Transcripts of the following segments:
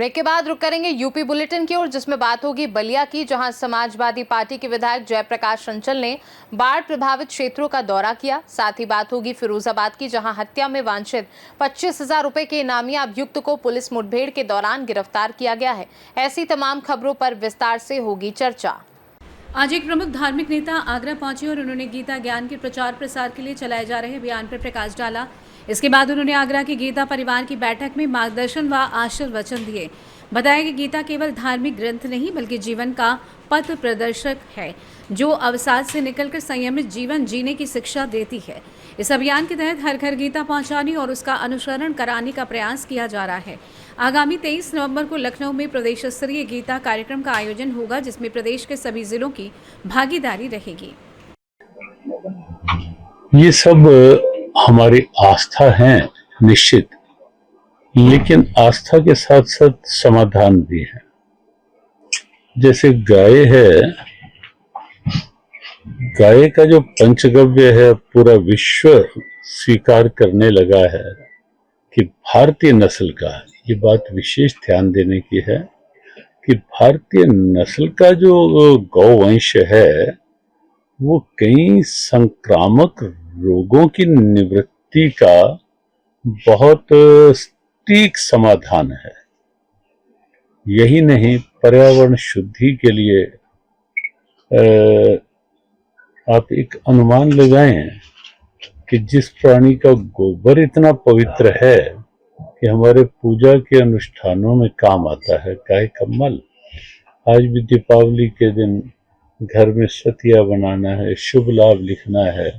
Break के बाद रुक करेंगे यूपी बुलेटिन की ओर, जिसमें बात होगी बलिया की, जहां समाजवादी पार्टी के विधायक जयप्रकाश अंचल ने बाढ़ प्रभावित क्षेत्रों का दौरा किया। साथ ही बात होगी फिरोजाबाद की, जहां हत्या में वांछित 25,000 रुपए के इनामी अभियुक्त को पुलिस मुठभेड़ के दौरान गिरफ्तार किया गया है। ऐसी तमाम खबरों पर विस्तार से होगी चर्चा। आज एक प्रमुख धार्मिक नेता आगरा पहुंचे और उन्होंने गीता ज्ञान के प्रचार प्रसार के लिए चलाए जा रहे अभियान पर प्रकाश डाला। इसके बाद उन्होंने आगरा की गीता परिवार की बैठक में मार्गदर्शन व आशीर्वचन दिए। बताया कि गीता केवल धार्मिक ग्रंथ नहीं बल्कि जीवन का पथ प्रदर्शक है, जो अवसाद से निकलकर संयमित जीवन जीने की शिक्षा देती है। इस अभियान के तहत हर घर गीता पहुंचाने और उसका अनुसरण कराने का प्रयास किया जा रहा है। आगामी 23 नवंबर को लखनऊ में प्रदेश स्तरीय गीता कार्यक्रम का आयोजन होगा, जिसमें प्रदेश के सभी जिलों की भागीदारी रहेगी। ये सब हमारी आस्था है निश्चित, लेकिन आस्था के साथ साथ समाधान भी है। जैसे गाय है, गाय का जो पंचगव्य है पूरा विश्व स्वीकार करने लगा है कि भारतीय नस्ल का है। ये बात विशेष ध्यान देने की है कि भारतीय नस्ल का जो गौवंश है वो कई संक्रामक रोगों की निवृत्ति का बहुत सटीक समाधान है। यही नहीं, पर्यावरण शुद्धि के लिए आप एक अनुमान लगाएं कि जिस प्राणी का गोबर इतना पवित्र है कि हमारे पूजा के अनुष्ठानों में काम आता है, गाय का मल। आज भी दीपावली के दिन घर में सतिया बनाना है, शुभ लाभ लिखना है,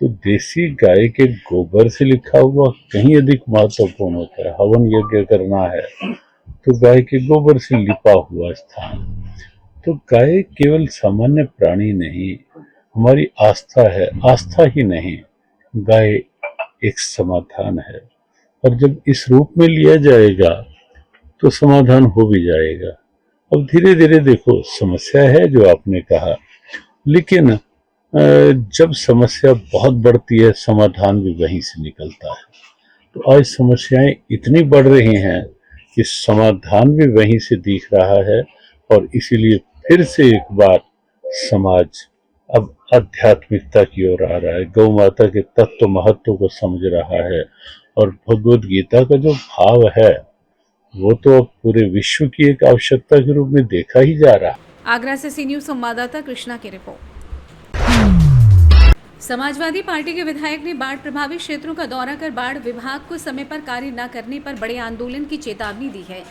तो देसी गाय के गोबर से लिखा हुआ कहीं अधिक महत्वपूर्ण होता है। हवन यज्ञ करना है तो गाय के गोबर से लिपा हुआ स्थान। तो गाय केवल सामान्य प्राणी नहीं, हमारी आस्था है। आस्था ही नहीं, गाय एक समाधान है, और जब इस रूप में लिया जाएगा तो समाधान हो भी जाएगा। अब धीरे धीरे देखो, समस्या है जो आपने कहा, लेकिन जब समस्या बहुत बढ़ती है समाधान भी वहीं से निकलता है। तो आज समस्याएं इतनी बढ़ रही हैं कि समाधान भी वहीं से दिख रहा है, और इसीलिए फिर से एक बार समाज अब आध्यात्मिकता की ओर आ रहा है, गौ माता के तत्व महत्व को समझ रहा है, और भगवद गीता का जो भाव है वो तो अब पूरे विश्व की एक आवश्यकता के रूप में देखा ही जा रहा है। आगरा से सी न्यूज़ संवाददाता कृष्णा की रिपोर्ट। समाजवादी पार्टी के विधायक ने बाढ़ प्रभावित क्षेत्रों का दौरा कर बाढ़ विभाग को समय पर कार्य न करने पर बड़े आंदोलन की चेतावनी दी है।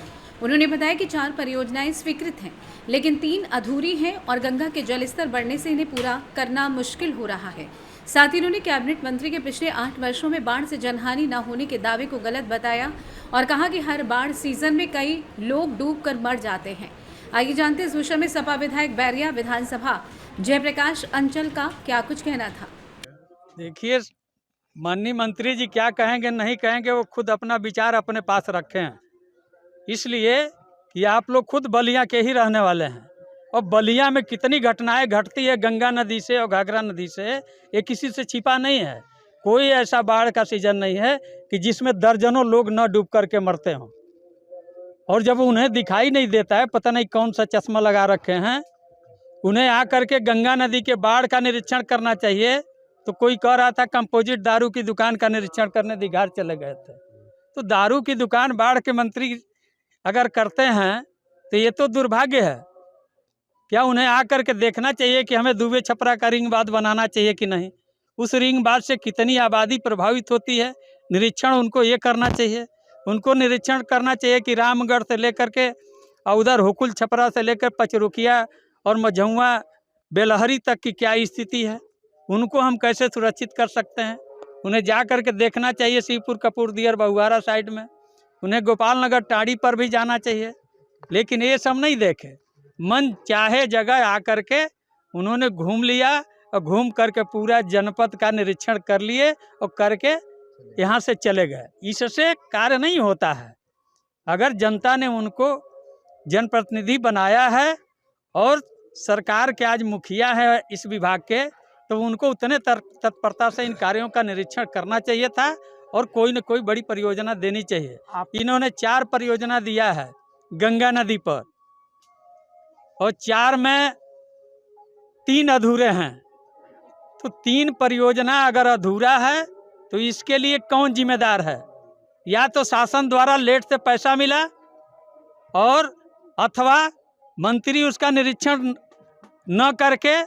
उन्होंने बताया कि 4 परियोजनाएं स्वीकृत हैं, लेकिन 3 अधूरी हैं और गंगा के जलस्तर बढ़ने से इन्हें पूरा करना मुश्किल हो रहा है। साथ ही उन्होंने कैबिनेट मंत्री के पिछले 8 वर्षों में बाढ़ से जनहानि न होने के दावे को गलत बताया और कहा कि हर बाढ़ सीजन में कई लोग डूबकर मर जाते हैं। आइए जानते इस विषय में सपा विधायक बैरिया विधानसभा जयप्रकाश अंचल का क्या कुछ कहना था। देखिए, माननीय मंत्री जी क्या कहेंगे नहीं कहेंगे, वो खुद अपना विचार अपने पास रखे हैं, इसलिए कि आप लोग खुद बलिया के ही रहने वाले हैं। और बलिया में कितनी घटनाएं घटती है गंगा नदी से और घाघरा नदी से, ये किसी से छिपा नहीं है। कोई ऐसा बाढ़ का सीजन नहीं है कि जिसमें दर्जनों लोग न डूब करके मरते हों। और जब उन्हें दिखाई नहीं देता है, पता नहीं कौन सा चश्मा लगा रखे हैं, उन्हें आकर के गंगा नदी के बाढ़ का निरीक्षण करना चाहिए। तो कोई कह रहा था कंपोजिट दारू की दुकान का निरीक्षण करने दीघार चले गए थे। तो दारू की दुकान बाढ़ के मंत्री अगर करते हैं तो ये तो दुर्भाग्य है। क्या उन्हें आकर के देखना चाहिए कि हमें दुबे छपरा का रिंग बांध बनाना चाहिए कि नहीं? उस रिंग बांध से कितनी आबादी प्रभावित होती है, निरीक्षण उनको ये करना चाहिए। उनको निरीक्षण करना चाहिए कि रामगढ़ से लेकर के उधर हुकुल छपरा से लेकर पचरुखिया और मझौआ बेलहरी तक की क्या स्थिति है, उनको हम कैसे सुरक्षित कर सकते हैं। उन्हें जा कर के देखना चाहिए शिवपुर कपूरदियर बहुआरा साइड में, उन्हें गोपाल नगर टाड़ी पर भी जाना चाहिए। लेकिन ये सब नहीं देखे, मन चाहे जगह आकर के उन्होंने घूम लिया और घूम करके पूरा जनपद का निरीक्षण कर लिए और करके यहाँ से चले गए। इससे कार्य नहीं होता है। अगर जनता ने उनको जनप्रतिनिधि बनाया है और सरकार के आज मुखिया है इस विभाग के, तो उनको उतने तत्परता से इन कार्यों का निरीक्षण करना चाहिए था और कोई न कोई बड़ी परियोजना देनी चाहिए। इन्होंने 4 परियोजना दिया है, गंगा नदी पर और 4 में 3 अधूरे हैं। तो 3 परियोजना अगर अधूरा है तो इसके लिए कौन जिम्मेदार है? या तो शासन द्वारा लेट से पैसा मिला और अथवा मंत्री उसका निरीक्षण न करके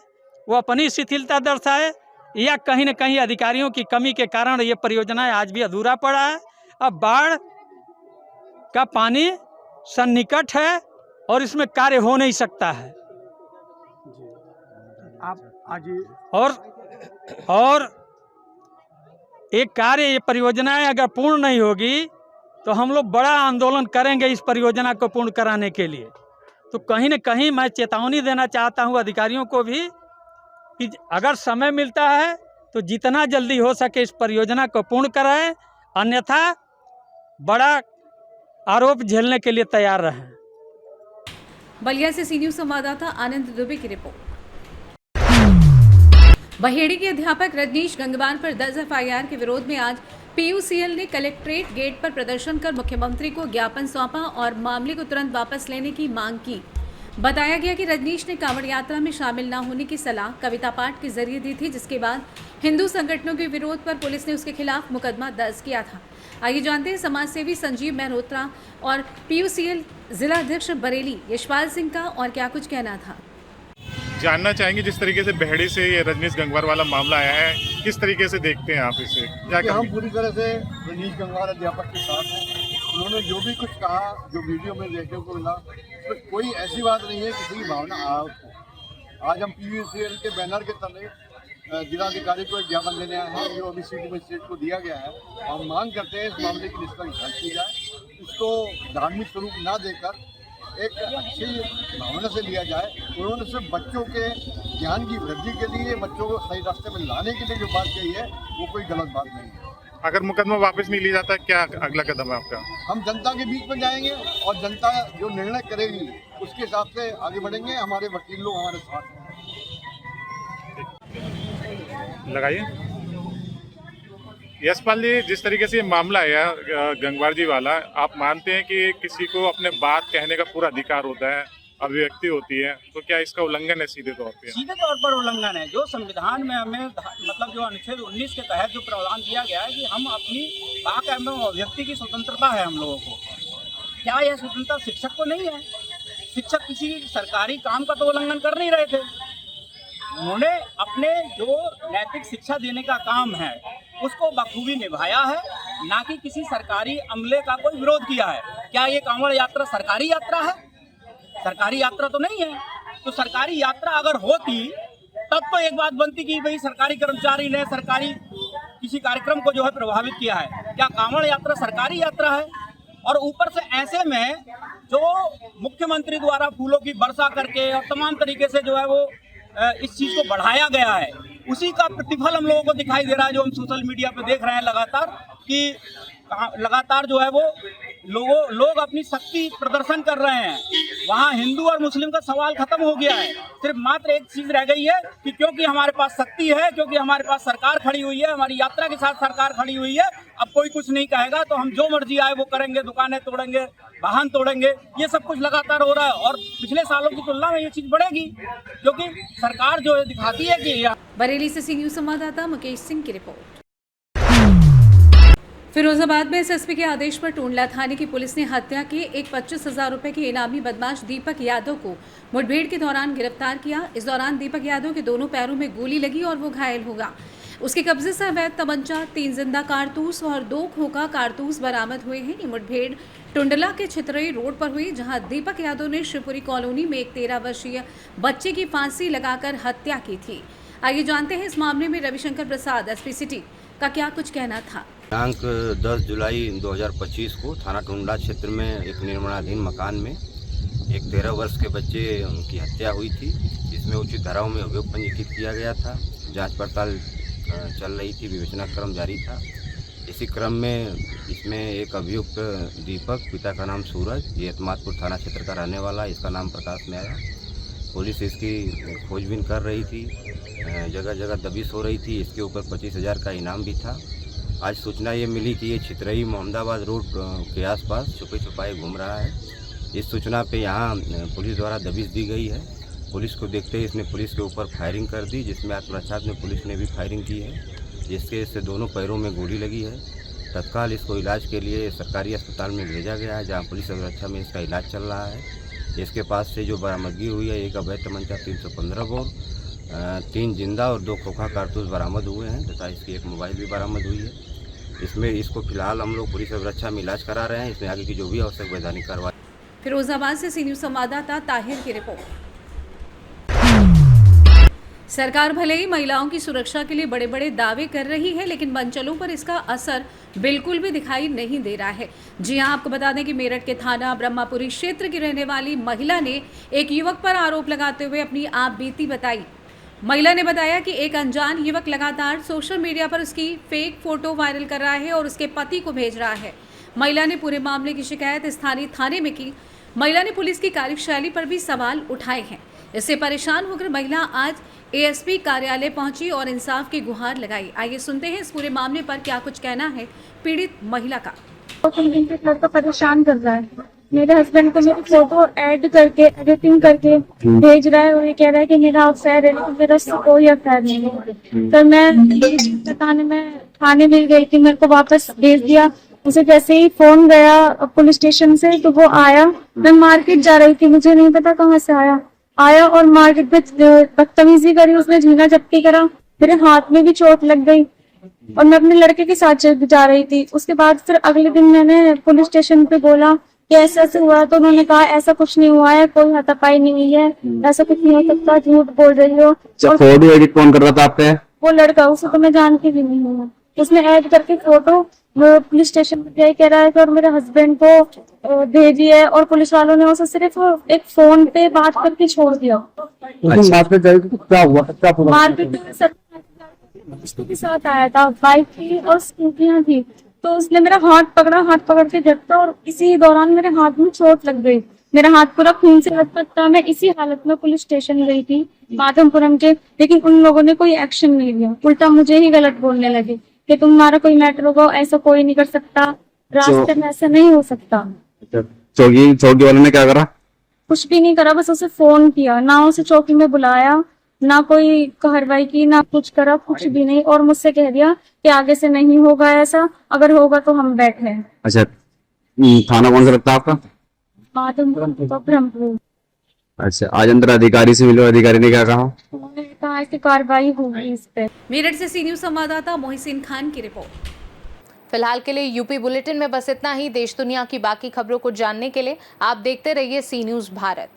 वो अपनी शिथिलता दर्शाए, या कहीं न कहीं अधिकारियों की कमी के कारण ये परियोजनाएं आज भी अधूरा पड़ा है। अब बाढ़ का पानी सन्निकट है और इसमें कार्य हो नहीं सकता है। आप आज और एक कार्य, ये परियोजनाएं अगर पूर्ण नहीं होगी तो हम लोग बड़ा आंदोलन करेंगे इस परियोजना को पूर्ण कराने के लिए। तो कहीं न कहीं मैं चेतावनी देना चाहता हूं अधिकारियों को भी कि अगर समय मिलता है तो जितना जल्दी हो सके इस परियोजना को पूर्ण कराएं, अन्यथा बड़ा आरोप झेलने के लिए तैयार रहें। बलिया से सी न्यूज संवाददाता आनंद दुबे की रिपोर्ट। बहेड़ी के अध्यापक रजनीश गंगवार पर 10 एफआईआर के विरोध में आज पीयूसीएल ने कलेक्ट्रेट गेट पर प्रदर्शन कर मुख्यमंत्री को ज्ञापन सौंपा और मामले को तुरंत वापस लेने की मांग की। बताया गया कि रजनीश ने कांवड़ यात्रा में शामिल न होने की सलाह कविता पाठ के जरिए दी थी, जिसके बाद हिंदू संगठनों के विरोध पर पुलिस ने उसके खिलाफ मुकदमा दर्ज किया था। आइए जानते हैं समाजसेवी संजीव मेहरोत्रा और पीयूसीएल जिला अध्यक्ष बरेली यशपाल सिंह का और क्या कुछ कहना था। जानना चाहेंगे जिस तरीके से बहेड़ी से ये रजनीश गंगवार वाला मामला आया है, किस तरीके से देखते हैं आप इसे? क्या हम पूरी तरह से रजनीश गंगवार अध्यापक के साथ हैं। उन्होंने जो भी कुछ कहा, जो वीडियो में देखने को मिला, तो कोई ऐसी बात नहीं है किसी की भावना आहत हो। आज हम पीयूसीएल के बैनर के तले जिलाधिकारी को एक ज्ञापन देने आए हैं, जो अभी सिटी मजिस्ट्रेट को दिया गया है। हम मांग करते हैं इस मामले की निष्पक्ष जांच की जाए, इसको धार्मिक स्वरूप ना देकर एक अच्छी भावना से लिया जाए। उन्होंने सिर्फ बच्चों के ज्ञान की वृद्धि के लिए, बच्चों को सही रास्ते में लाने के लिए जो बात कही है, वो कोई गलत बात नहीं है। अगर मुकदमा वापस नहीं लिया जाता, क्या अगला कदम है आपका? हम जनता के बीच में जाएंगे और जनता जो निर्णय करेगी उसके हिसाब से आगे बढ़ेंगे। हमारे वकील लोग हमारे साथ हैं। लगाइए यशपाल जी, जिस तरीके से ये मामला आया गंगवार जी वाला, आप मानते हैं कि किसी को अपने बात कहने का पूरा अधिकार होता है, अभिव्यक्ति होती है, तो क्या इसका उल्लंघन है सीधे तौर पे? सीधे तौर पर उल्लंघन है। जो संविधान में हमें मतलब जो अनुच्छेद 19 के तहत जो प्रावधान दिया गया है कि हम अपनी वाक एवं अभिव्यक्ति की स्वतंत्रता है हम लोगों को, क्या यह स्वतंत्रता शिक्षक को नहीं है? शिक्षक किसी सरकारी काम का तो उल्लंघन कर नहीं रहे थे। उन्होंने अपने जो नैतिक शिक्षा देने का काम है उसको बखूबी निभाया है, ना कि किसी सरकारी अमले का कोई विरोध किया है। क्या ये कांवड़ यात्रा सरकारी यात्रा है? सरकारी यात्रा तो नहीं है। तो सरकारी यात्रा अगर होती तब तो एक बात बनती कि भाई सरकारी कर्मचारी ने सरकारी किसी कार्यक्रम को जो है प्रभावित किया है। क्या कांवड़ यात्रा सरकारी यात्रा है? और ऊपर से ऐसे में जो मुख्यमंत्री द्वारा फूलों की वर्षा करके और तमाम तरीके से जो है वो इस चीज़ को बढ़ाया गया है, उसी का प्रतिफल हम लोगों को दिखाई दे रहा है। जो हम सोशल मीडिया पे देख रहे हैं लगातार कि लगातार जो है वो लोग अपनी शक्ति प्रदर्शन कर रहे हैं। वहाँ हिंदू और मुस्लिम का सवाल खत्म हो गया है। सिर्फ मात्र एक चीज़ रह गई है कि क्योंकि हमारे पास शक्ति है, क्योंकि हमारे पास सरकार खड़ी हुई है, हमारी यात्रा के साथ सरकार खड़ी हुई है, अब कोई कुछ नहीं कहेगा तो हम जो मर्जी आए वो करेंगे, दुकानें तोड़ेंगे, वाहन तोड़ेंगे। ये सब कुछ लगातार हो रहा है और पिछले सालों की तुलना में ये चीज़ बढ़ेगी क्योंकि सरकार जो है दिखाती है कि। बरेली से सी न्यूज संवाददाता मुकेश सिंह की रिपोर्ट। फिरोजाबाद में एसएसपी के आदेश पर टोंडला थाने की पुलिस ने हत्या के एक 25,000 रुपए के इनामी बदमाश दीपक यादव को मुठभेड़ के दौरान गिरफ्तार किया। इस दौरान दीपक यादव के दोनों पैरों में गोली लगी और वो घायल हो गया। उसके कब्जे से अवैध तमंचा, 3 जिंदा कारतूस और 2 खोखा कारतूस बरामद हुए हैं। ये मुठभेड़ टुंडला के छितरई रोड पर हुई, जहां दीपक यादव ने शिवपुरी कॉलोनी में एक 13 वर्षीय बच्चे की फांसी लगाकर हत्या की थी। आइए जानते हैं इस मामले में रविशंकर प्रसाद एसपी सिटी का क्या कुछ कहना था। दिनांक 10 जुलाई 2025 को थाना टुंडला क्षेत्र में एक निर्माणाधीन मकान में एक 13 वर्ष के बच्चे उनकी हत्या हुई थी, जिसमें उचित धाराओं में अभियोग पंजीकृत किया गया था। जांच पड़ताल चल रही थी, विवेचना क्रम जारी था। इसी क्रम में इसमें एक अभियुक्त दीपक, पिता का नाम सूरज, ये एतमादपुर थाना क्षेत्र का रहने वाला, इसका नाम प्रकाश में आया। पुलिस इसकी खोजबीन कर रही थी, जगह जगह दबिश हो रही थी। इसके ऊपर 25,000 का इनाम भी था। आज सूचना ये मिली कि ये छितरई मोहम्मदाबाद रोड के आसपास छुपे छुपाए घूम रहा है। इस सूचना पे यहाँ पुलिस द्वारा दबिश दी गई है। पुलिस को देखते ही इसने पुलिस के ऊपर फायरिंग कर दी, जिसमें आत्मरक्षा में पुलिस ने भी फायरिंग की है, जिसके से दोनों पैरों में गोली लगी है। तत्काल इसको इलाज के लिए सरकारी अस्पताल में भेजा गया है, जहाँ पुलिस सुरक्षा में इसका इलाज चल रहा है। इसके पास से जो बरामदगी हुई है, एक अवैध तमंचा 315 बोर, 3 जिंदा और 2 खोखा कारतूस बरामद हुए हैं तथा इसकी एक मोबाइल भी बरामद हुई है। इसमें इसको फिलहाल हम लोग पुलिस सुरक्षा में इलाज करा रहे हैं। इसमें आगे की जो भी आवश्यक वैधानिक कार्रवाई। फिरोजाबाद से सी न्यूज़ संवाददाता ताहिर की रिपोर्ट। सरकार भले ही महिलाओं की सुरक्षा के लिए बड़े बड़े दावे कर रही है, लेकिन मंचलों पर इसका असर बिल्कुल भी दिखाई नहीं दे रहा है। जी हां, आपको बता दें कि मेरठ के थाना ब्रह्मापुरी क्षेत्र की रहने वाली महिला ने एक युवक पर आरोप लगाते हुए अपनी आप बीती बताई। महिला ने बताया कि एक अनजान युवक लगातार सोशल मीडिया पर उसकी फेक फोटो वायरल कर रहा है और उसके पति को भेज रहा है। महिला ने पूरे मामले की शिकायत स्थानीय थाने में की। महिला ने पुलिस की कार्यशैली पर भी सवाल उठाए हैं। इससे परेशान होकर महिला आज एएसपी कार्यालय पहुंची और इंसाफ की गुहार लगाई। आइए सुनते हैं इस पूरे मामले पर क्या कुछ कहना है पीड़ित महिला का। लड़का परेशान कर रहा है, मेरे हस्बैंड को मेरी फोटो ऐड करके एडिटिंग करके भेज रहा है और ये कह रहा है कि मेरा अफेयर है, लेकिन मेरा उससे कोई अफेयर नहीं है। तो मैं थाने में गई थी, मेरे को वापस भेज दिया। उसे जैसे ही फोन गया पुलिस स्टेशन से तो वो आया। मैं मार्केट जा रही थी, मुझे नहीं पता कहाँ से आया और मार्केट में बदतमीजी करी, उसने झीना झपटी करा, मेरे हाथ में भी चोट लग गई और मैं अपने लड़के के साथ जा रही थी। उसके बाद फिर अगले दिन मैंने पुलिस स्टेशन पे बोला कि ऐसा ऐसा हुआ, तो उन्होंने कहा ऐसा कुछ नहीं हुआ है, कोई हाथापाई नहीं हुई है, ऐसा कुछ नहीं हो सकता, झूठ बोल रही हो। फोटो एडिट कौन कर रहा था आपके? वो लड़का, उसे तो मैं जानती भी नहीं हूँ। उसने ऐड करके फोटो पुलिस स्टेशन पे कह रहा है कि और मेरे हस्बैंड को भेजी है और पुलिस वालों ने उसे सिर्फ एक फोन पे बात करके छोड़ दिया। क्या हुआ? मार्केट में के साथ आया था, बाइक थी और स्कूटियां थी, तो उसने मेरा हाथ पकड़ के झटका और इसी दौरान मेरे हाथ में चोट लग गई। मेरा हाथ पूरा खून से लथपथ था। मैं इसी हालत में पुलिस स्टेशन गई थी माधवपुरम के, लेकिन उन लोगों ने कोई एक्शन नहीं लिया, उल्टा मुझे ही गलत बोलने लगे कि तुम्हारा कोई मैटर होगा, ऐसा कोई नहीं कर सकता, रास्ते में ऐसा नहीं हो सकता। चौकी वालों ने क्या करा? कुछ भी नहीं करा, बस उसे फोन किया, ना उसे चौकी में बुलाया, ना कोई कार्रवाई की, ना कुछ करा, कुछ भी नहीं। और मुझसे कह दिया कि आगे से नहीं होगा ऐसा, अगर होगा तो हम बैठे हैं। अच्छा, थाना कौन सा लगता है आपका? ब्रह्मपुर। अच्छा, आज अंदर अधिकारी से मिलो, अधिकारी ने क्या कहा? उन्होंने कहा कि कार्रवाई होगी इस पे। मेरठ से सी न्यूज़ संवाददाता मोहसिन खान की रिपोर्ट। फिलहाल के लिए यूपी बुलेटिन में बस इतना ही। देश दुनिया की बाकी खबरों को जानने के लिए आप देखते रहिए सी न्यूज़ भारत।